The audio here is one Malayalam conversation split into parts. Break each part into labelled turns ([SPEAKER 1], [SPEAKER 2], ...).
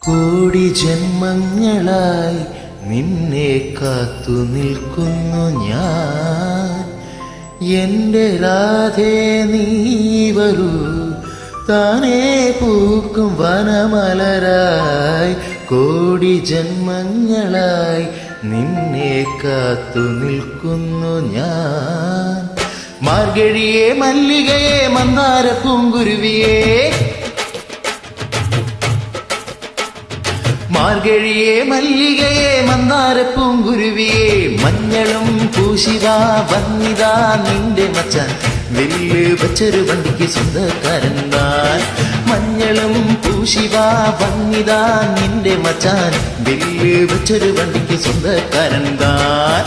[SPEAKER 1] കോടി ജന്മങ്ങളായി നിന്നെ കാത്തു നിൽക്കുന്നു ഞാൻ. എന്റെ രാധേ നീ വരൂ, താനേ പൂക്കും വനമലരായി. കോടി ജന്മങ്ങളായി നിന്നെ കാത്തു നിൽക്കുന്നു ഞാൻ. മാർഗഴിയെ മല്ലികയെ മന്ദാര പൂങ്കുരുവിയേ, മാർഗഴിയെ മല്ലികയെ മന്ദാര പൂങ്കുരുവിയെ. മഞ്ഞളും പൂശിവാ വന്നിതാ നിന്റെ മച്ചാൻ, വില്ല് വച്ചൊരു വണ്ടിക്ക് സ്വന്തക്കാരൻ താൻ. മഞ്ഞളും പൂശിവാ വന്നിതാ നിന്റെ മച്ചാൻ, വില്ല് വച്ചൊരു വണ്ടിക്ക് സ്വന്തക്കാരൻ താൻ.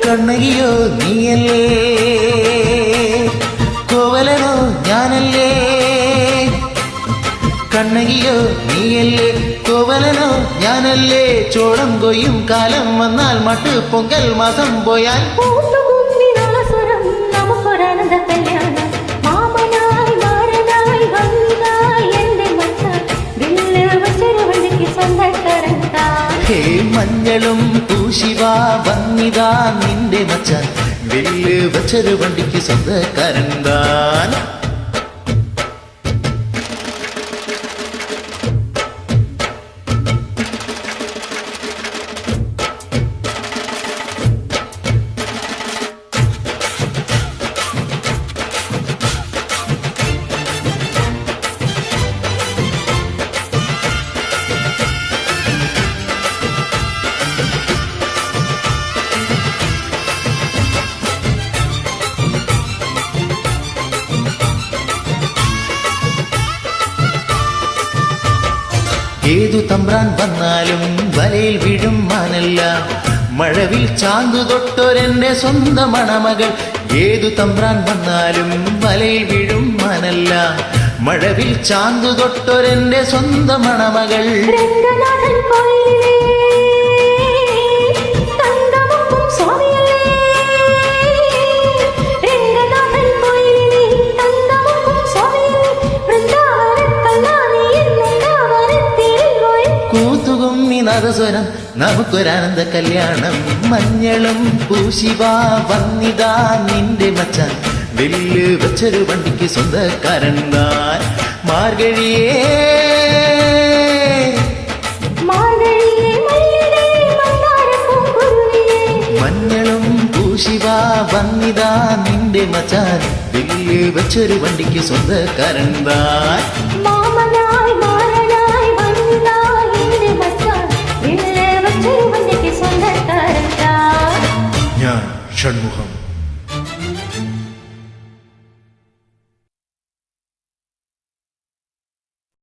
[SPEAKER 1] കണ്ണകിയോ നീയല്ലേ, കോവലനോ ഞാനല്ലേ. കണ്ണകിയോ നീയല്ലേ, കോവലനോ ഞാനല്ലേ. ചോളം കൊയ്യും കാലം വന്നാൽ മട്ട് പൊങ്കൽ മാസം പോയാൽ ഹേ മഞ്ഞളും പൂശിവാ വന്നിതാ നിന്റെ മച്ചാൻ, വില്ല് വച്ചൊരു വണ്ടിക്ക് സ്വന്തക്കാരൻ താൻ. ഏതു തമ്പ്രാൻ വന്നാലും വലയിൽ വീഴും മാനല്ല, മഴവിൽ ചാന്തു തൊട്ടൊരെന്റെ സ്വന്തം മണമകൾ. ഏതു തമ്പ്രാൻ വന്നാലും വലയിൽ വീഴും മാനല്ല, മഴവിൽ ചാന്തു തൊട്ടൊരെന്റെ സ്വന്തം മണമകൾ. നാദസ്വരം നമുക്കൊരാനന്ദ കല്യാണം. മഞ്ഞളും പൂശിവാ വന്നിതാ നിന്റെ മച്ചാൻ, വില്ല് വച്ചൊരു വണ്ടിക്ക് സ്വന്തക്കാരൻ താൻ. മാർഗഴിയേ മഞ്ഞളും പൂശിവാ വന്നിതാ നിന്റെ മച്ചാൻ, വില്ല് വച്ചൊരു വണ്ടിക്ക് സ്വന്തക്കാരൻ താൻ.